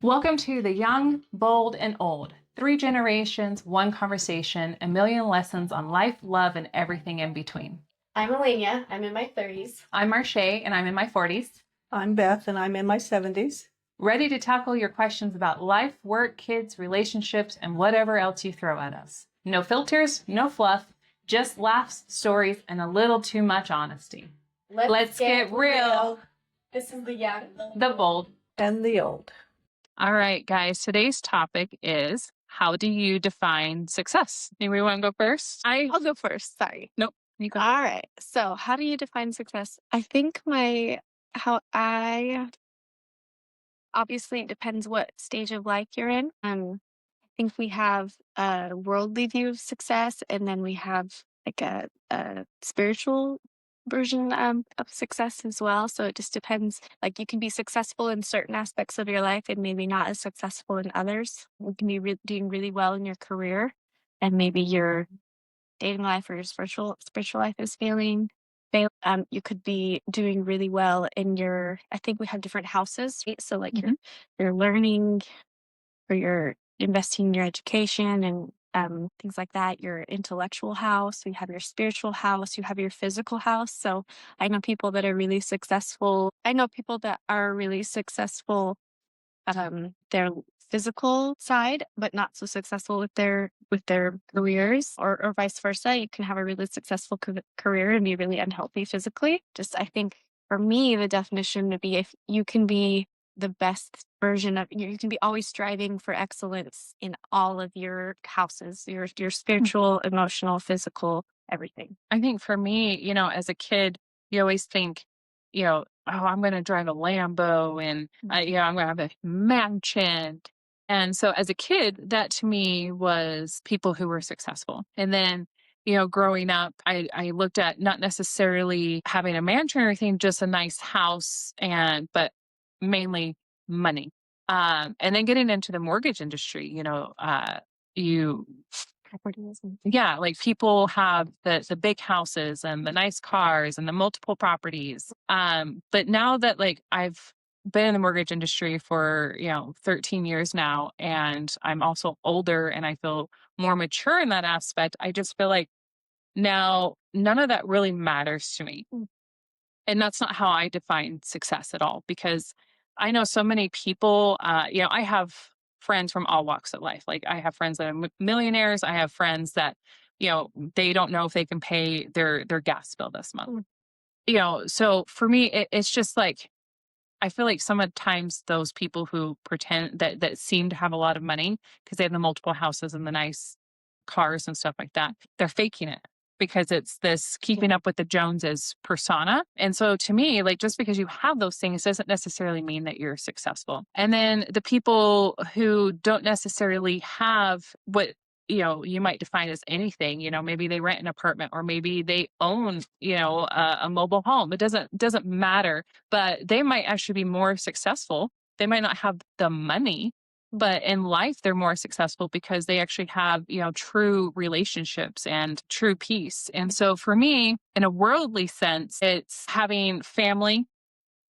Welcome to The Young, Bold, and Old. 3 generations, 1 conversation, a million lessons on life, love, and everything in between. I'm Elenia. I'm in my 30s. I'm Marche, and I'm in my 40s. I'm Beth, and I'm in my 70s. Ready to tackle your questions about life, work, kids, relationships, and whatever else you throw at us. No filters, no fluff, just laughs, stories, and a little too much honesty. Let's get real. This is The Young, The Bold, And the old. All right, guys, today's topic is, how do you define success? Anybody want to go first? I'll go first. Sorry. Nope. You go. All right. So, how do you define success? I think obviously it depends what stage of life you're in. I think we have a worldly view of success, and then we have like a spiritual version of success as well. So it just depends. Like, you can be successful in certain aspects of your life and maybe not as successful in others. You can be doing really well in your career, and maybe your dating life or your spiritual life is failing. You could be doing really well in your. I think we have different houses, right? So like you're learning, or you're investing in your education and things like that. Your intellectual house, you have your spiritual house, you have your physical house. So I know people that are really successful. Their physical side, but not so successful with their careers, or vice versa. You can have a really successful career and be really unhealthy physically. Just, I think for me, the definition would be, if you can be the best version of you can be always striving for excellence in all of your houses, your spiritual, emotional, physical, everything. I think for me, as a kid, you always think, oh, I'm going to drive a Lambo and, I'm going to have a mansion. And so as a kid, that to me was people who were successful. And then, growing up, I looked at not necessarily having a mansion or anything, just a nice house, but mainly money. And then getting into the mortgage industry, like people have the big houses and the nice cars and the multiple properties. But now that like I've been in the mortgage industry for 13 years now, and I'm also older and I feel more mature in that aspect, I just feel like now none of that really matters to me. And that's not how I define success at all, because I know so many people, I have friends from all walks of life. Like, I have friends that are millionaires. I have friends that, they don't know if they can pay their gas bill this month. So for me, it's just like, I feel like sometimes those people who pretend that seem to have a lot of money because they have the multiple houses and the nice cars and stuff like that, they're faking it, because it's this keeping up with the Joneses persona. And so to me, like, just because you have those things doesn't necessarily mean that you're successful. And then the people who don't necessarily have what you might define as anything, maybe they rent an apartment, or maybe they own, a mobile home. It doesn't matter, but they might actually be more successful. They might not have the money, but in life they're more successful because they actually have, true relationships and true peace. And so for me, in a worldly sense, it's having family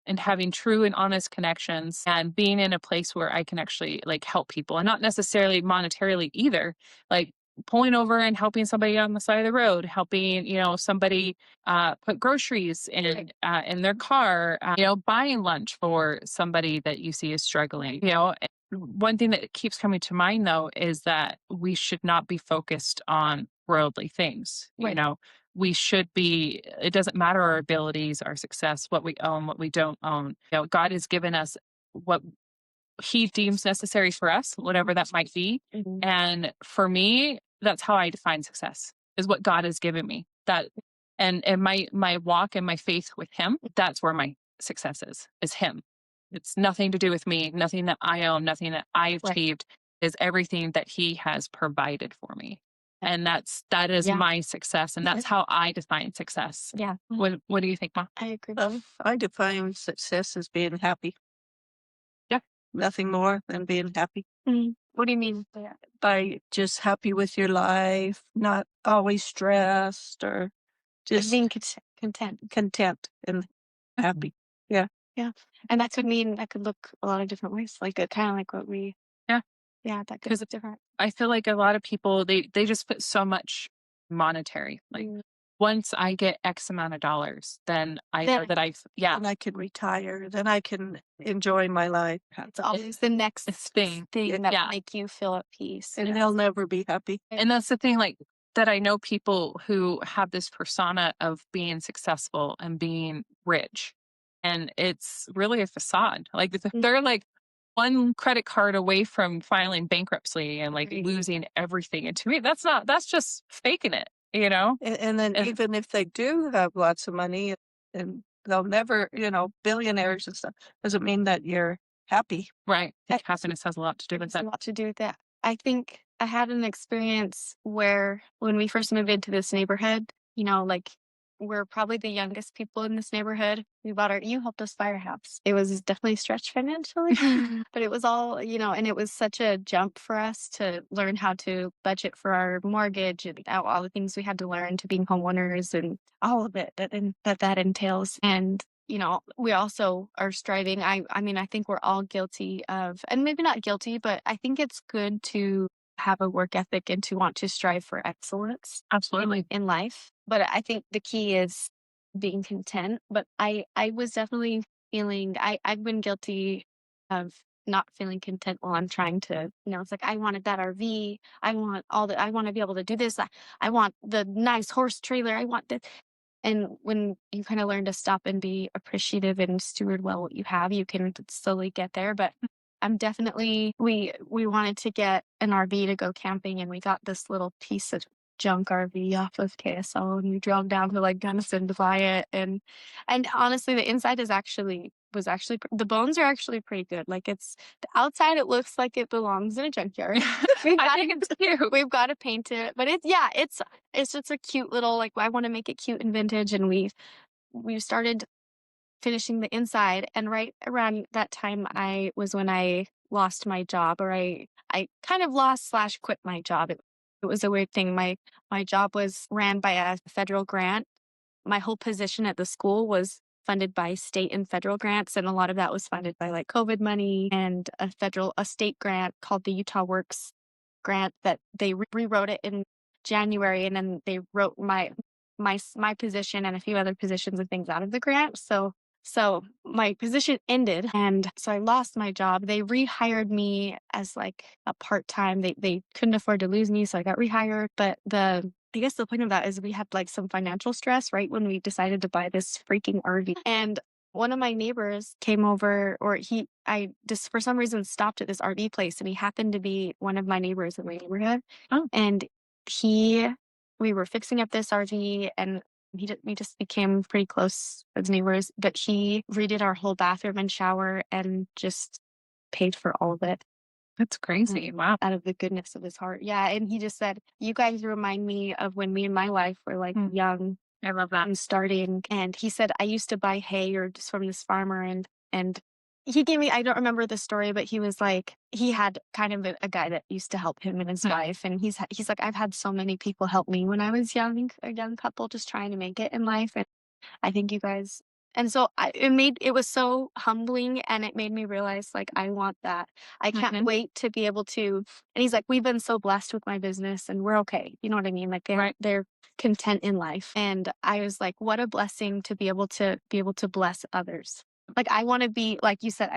and having true and honest connections, and being in a place where I can actually like help people, and not necessarily monetarily either, like pulling over and helping somebody on the side of the road, helping, somebody put groceries in their car, buying lunch for somebody that you see is struggling. One thing that keeps coming to mind, though, is that we should not be focused on worldly things. Right. We should be, it doesn't matter our abilities, our success, what we own, what we don't own. God has given us what he deems necessary for us, whatever that might be. And for me, that's how I define success, is what God has given me. That, and my walk and my faith with him, that's where my success is him. It's nothing to do with me, nothing that I own, nothing that I achieved. Is everything that he has provided for me. And that is my success. And that's how I define success. Yeah. What do you think, Ma? I agree. I define success as being happy. Yeah. Nothing more than being happy. What do you mean? By just happy with your life, not always stressed, or just being content. Content and happy. Yeah. Yeah. And that could mean that could look a lot of different ways. Like kind of like what we Yeah. yeah, that could Because look different. I feel like a lot of people they just put so much monetary. Like Mm. once I get X amount of dollars, then I know Then that yeah, And I can retire, then I can enjoy my life. it's always the next thing. thing that Yeah. will make you feel at peace. And they'll never be happy. And that's the thing, like that I know people who have this persona of being successful and being rich. And it's really a facade. Like Mm. they're like one credit card away from filing bankruptcy and like Right. losing everything. And to me, that's just faking it, you know? And then And even if they do have lots of money and they'll never, billionaires and stuff, doesn't mean that you're happy. right. I- Happiness has a lot to do It with has a that. lot to do with that. I think I had an experience where when we first moved into this neighborhood, like we're probably the youngest people in this neighborhood. You helped us buy our house. It was definitely stretched financially, but it was all, and it was such a jump for us to learn how to budget for our mortgage and all the things we had to learn to being homeowners and all of it that entails. And we also are striving. I mean, I think we're all guilty of, and maybe not guilty, but I think it's good to have a work ethic and to want to strive for excellence Absolutely. in life. But I think the key is being content. But I was definitely feeling, I've been guilty of not feeling content while I'm trying to, it's like, I wanted that RV. I want to be able to do this. I want the nice horse trailer. I want this. And when you kind of learn to stop and be appreciative and steward well what you have, you can slowly get there. But I'm definitely we wanted to get an RV to go camping, and we got this little piece of junk RV off of KSL, and we drove down to like Gunnison to buy it. And honestly, the inside the bones are actually pretty good. Like it's the outside, it looks like it belongs in a junkyard. I think it's cute. We've got to paint it, but it's just a cute little, like, I want to make it cute and vintage, and we started finishing the inside, and right around that time when I lost my job, or I kind of lost slash quit my job. It was a weird thing. My job was ran by a federal grant. My whole position at the school was funded by state and federal grants, and a lot of that was funded by like COVID money and a state grant called the Utah Works grant that they rewrote it in January, and then they wrote my position and a few other positions and things out of the grant. So my position ended, and so I lost my job. They rehired me as like a part-time. They couldn't afford to lose me, so I got rehired. But I guess the point of that is we had like some financial stress right when we decided to buy this freaking RV. And one of my neighbors came over, or I just for some reason stopped at this RV place, and he happened to be one of my neighbors in my neighborhood. Oh. And we were fixing up this RV, and we just became pretty close as neighbors. But he redid our whole bathroom and shower and just paid for all of it. That's crazy. Wow. Out of the goodness of his heart. Yeah. And he just said, "You guys remind me of when me and my wife were like young I love that. and starting." And he said, "I used to buy hay or just from this farmer." And he gave me, I don't remember the story, but he was like, he had kind of a guy that used to help him and his wife. And he's like, "I've had so many people help me when I was young, a young couple just trying to make it in life. And I think you guys," and so it was so humbling, and it made me realize, like, I want that. I can't wait to be able to, and he's like, "We've been so blessed with my business and we're okay." You know what I mean? Like they're content in life. And I was like, what a blessing to be able to bless others. Like I want to be, like you said,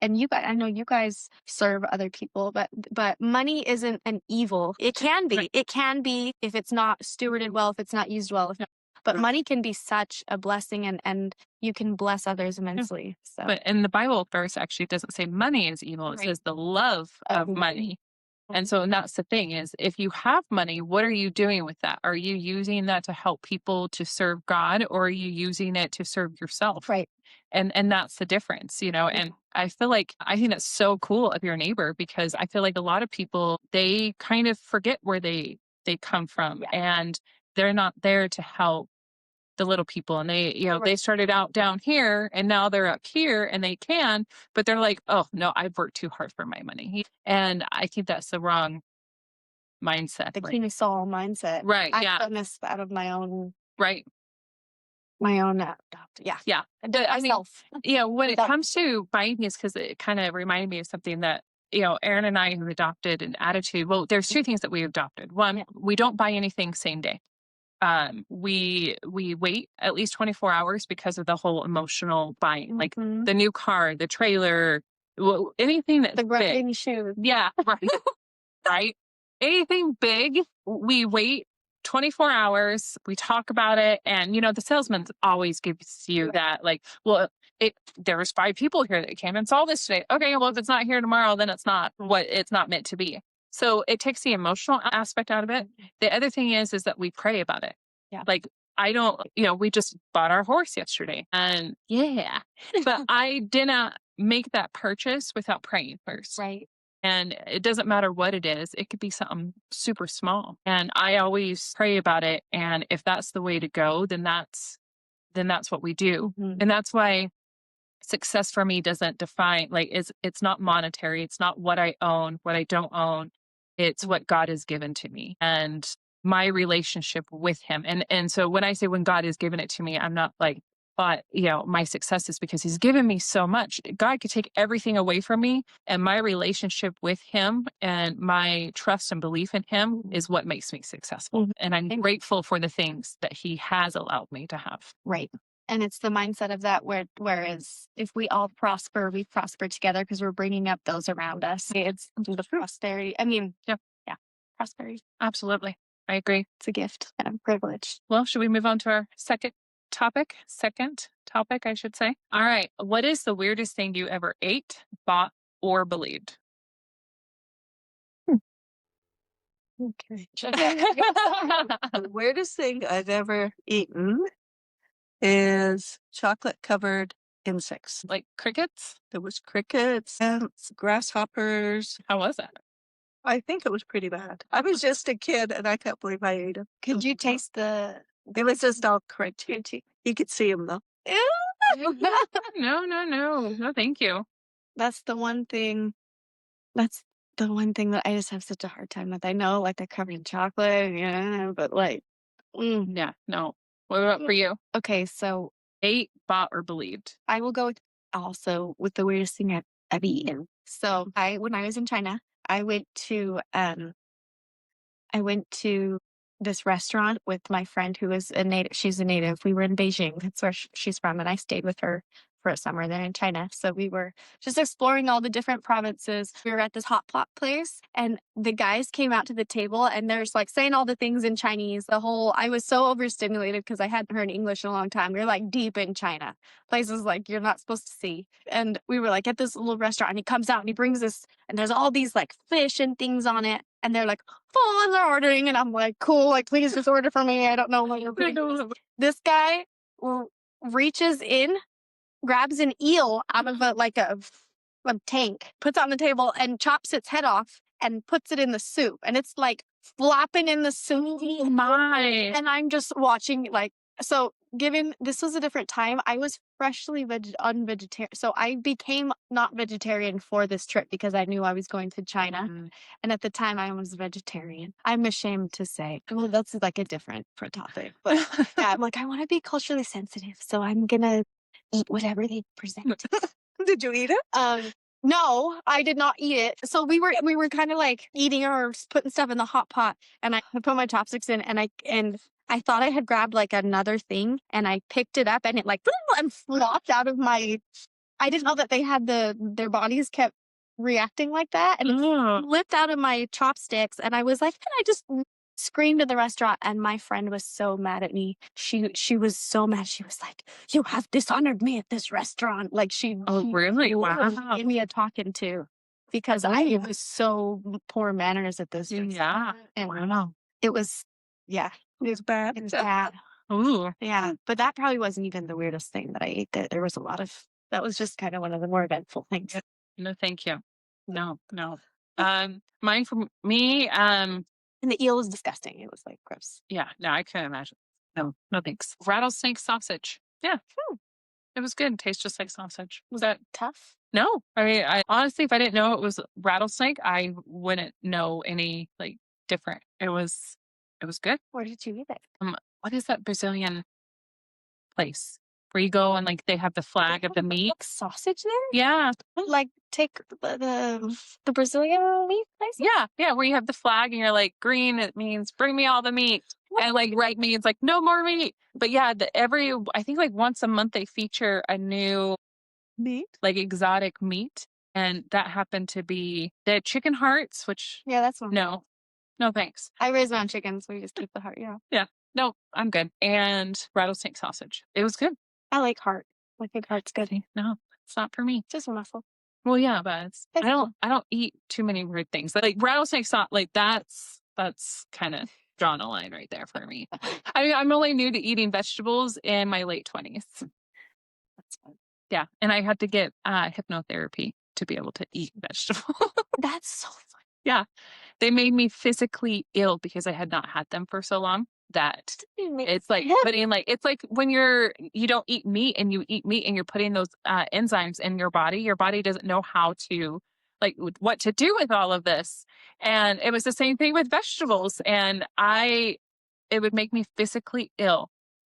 and you guys, I know you guys serve other people, but money isn't an evil. It can be. It can be if it's not stewarded well, if it's not used well. But money can be such a blessing, and you can bless others immensely. So, But in the Bible verse actually doesn't say money is evil. It says the love of money. And so that's the thing is if you have money, what are you doing with that? Are you using that to help people to serve God, or are you using it to serve yourself? right. And that's the difference, and I think that's so cool of your neighbor, because I feel like a lot of people, they kind of forget where they come from, and they're not there to help the little people. And they started out down here and now they're up here and they can, but they're like, "Oh no, I've worked too hard for my money." And I think that's the wrong mindset. The King of Saul mindset. Right. I've Yeah. done this out of my own Right. My own adopted. Yeah. Yeah. But I mean, myself. when it Without- comes to buying things, because it kind of reminded me of something that, Aaron and I have adopted an attitude. Well, there's two things that we adopted. One, Yeah. we don't buy anything same day. We wait at least 24 hours because of the whole emotional buying, like Mhm. the new car, the trailer, anything that's the big. grumpy shoes. Yeah, right. Right. Anything big, we wait 24 hours, we talk about it, and the salesman always gives you that, like, well, there was 5 people here that came and saw this today. Okay, well, if it's not here tomorrow, then it's not meant to be. So it takes the emotional aspect out of it. The other thing is that we pray about it. Yeah. Like, I don't, we just bought our horse yesterday, and yeah, but I didn't make that purchase without praying first. Right. And it doesn't matter what it is. It could be something super small. And I always pray about it. And if that's the way to go, then that's what we do. Mhm. And that's why success for me doesn't define, like, it's not monetary. It's not what I own, what I don't own. It's what God has given to me and my relationship with him. And so when I say when God has given it to me, I'm not like, but my success is because he's given me so much. God could take everything away from me, and my relationship with him and my trust and belief in him is what makes me successful. Mhm. And I'm Amen. grateful for the things that he has allowed me to have. Right. And it's the mindset of that whereas if we all prosper, we prosper together because we're bringing up those around us. It's the prosperity. I mean, Yep. yeah, prosperity. Absolutely. I agree. It's a gift and a privilege. Well, should we move on to our second topic, I should say? All right. What is the weirdest thing you ever ate, bought, or believed? Okay. The weirdest thing I've ever eaten is chocolate covered insects. Like crickets? There was crickets, ants, grasshoppers. How was that? I think it was pretty bad. I was just a kid and I can't believe I ate them. Could you taste the It was just all crunchy. You could see them though. No, thank you. That's the one thing. That's the one thing that I just have such a hard time with. I know, like, they're covered in chocolate, yeah, but like, Yeah, no. What about for you? okay, so Ate, bought, or believed? I will go also with the weirdest thing I've eaten. So when I was in China, I went to this restaurant with my friend who was a native. She's a native. We were in Beijing. That's where she's from. And I stayed with her for a summer there in China. So we were just exploring all the different provinces. We were at this hot pot place and the guys came out to the table and there's like saying all the things in Chinese. I was so overstimulated because I hadn't heard English in a long time. We were like deep in China, places like you're not supposed to see. And we were like at this little restaurant and he comes out and he brings this and there's all these like fish and things on it. And they're like, oh, and they're ordering. And I'm like, cool, like, please just order for me. I don't know what you're doing. This guy reaches in, grabs an eel out of a tank, puts it on the table and chops its head off and puts it in the soup. And it's like flopping in the soup. My. And I'm just watching so given this was a different time, I was freshly unvegetarian. So I became not vegetarian for this trip because I knew I was going to China. Mhm. And at the time I was vegetarian. I'm ashamed to say. Well, that's like a different topic. But yeah, I'm like, I want to be culturally sensitive. So I'm gonna eat whatever they present. Did you eat it? No, I did not eat it. So we were kind of like eating or putting stuff in the hot pot, and I put my chopsticks in, and I thought I had grabbed like another thing, and I picked it up, and it like and flopped out of my. I didn't know that they had their bodies kept reacting like that, and it slipped out of my chopsticks, and I was like, and I just screamed at the restaurant, and my friend was so mad at me. She was so mad. She was like, "You have dishonored me at this restaurant." Like she Really? literally Wow. gave me a talking to because I was so poor manners at this. Yeah. And Wow. it was, yeah, It was bad. it was bad. Ooh. Yeah, but that probably wasn't even the weirdest thing that I ate. There was a lot of. That was just kind of one of the more eventful things. No, thank you. No. Mine for me, And the eel was disgusting. It was like gross. yeah, no, I couldn't imagine. No thanks. Rattlesnake sausage. Yeah. It was good. Tastes just like sausage. Was that Tough. no? I mean, I honestly, if I didn't know it was rattlesnake, I wouldn't know any like different. It was good. Where did you eat it? What is that Brazilian place where you go and like they have the flag of the meat. Sausage there? Yeah. Like take the Brazilian meat place? Yeah. Yeah. Where you have the flag and you're like, green, it means bring me all the meat. And like red means like no more meat. But yeah, I think like once a month they feature a new Meat? like exotic meat. And that happened to be the chicken hearts, which Yeah, that's one. no, thanks. I raise my own chickens, so we just keep the heart, Yeah. No, I'm good. And rattlesnake sausage. It was good. I like heart. I think heart's good. See, no, it's not for me. Just a muscle. Well, yeah, but It's I don't eat too many weird things. Like rattlesnake sauce, like that's kind of drawn a line right there for me. I mean, I'm only new to eating vegetables in my late 20s. That's fun. Yeah, and I had to get hypnotherapy to be able to eat vegetables. That's so fun. Yeah, they made me physically ill because I had not had them for so long. That it's like putting like it's like when you don't eat meat and you eat meat and you're putting those enzymes in your body doesn't know how to like what to do with all of this. And it was the same thing with vegetables, and it would make me physically ill.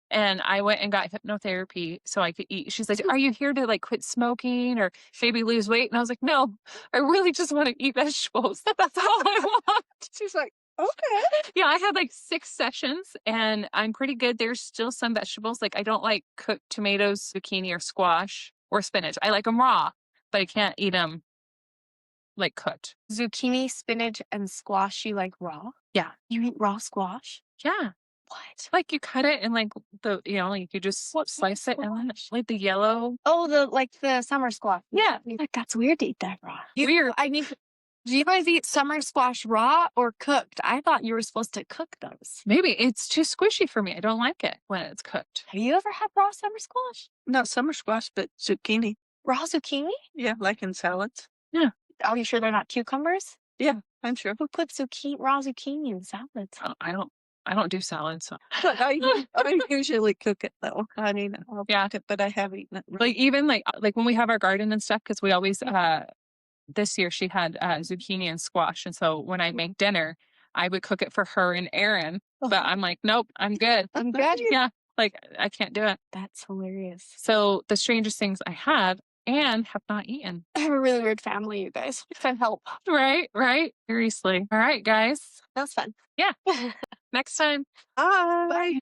And I went and got hypnotherapy so I could eat. She's like, are you here to like quit smoking or maybe lose weight? And I was like, no, I really just want to eat vegetables. That's all I want. She's like, okay. Yeah, I had like 6 sessions and I'm pretty good. There's still some vegetables. Like I don't like cooked tomatoes, zucchini, or squash or spinach. I like them raw, but I can't eat them like cooked. Zucchini, spinach, and squash you like raw? Yeah. You eat raw squash? Yeah. What? Like you cut it and like like you just slice it and then like the yellow. Oh, the summer squash. Yeah. Like that's weird to eat that raw. Weird. I mean, do you guys eat summer squash raw or cooked? I thought you were supposed to cook those. Maybe it's too squishy for me. I don't like it when it's cooked. Have you ever had raw summer squash? Not summer squash, but zucchini. Raw zucchini? Yeah, like in salads. Are you sure they're not cucumbers? Yeah, I'm sure. Who puts raw zucchini in salads? Oh, I don't do salads. So. But I usually cook it though. I mean, I'll cook it, but I have eaten it. Like even like when we have our garden and stuff, because we always this year she had zucchini and squash, and so when I make dinner, I would cook it for her and Aaron. But I'm like, nope, I'm good. I'm good. Yeah, like I can't do it. That's hilarious. So the strangest things I have and have not eaten. I have a really weird family, you guys. Can help. Right. Seriously. All right, guys. That was fun. Yeah. Next time. Bye.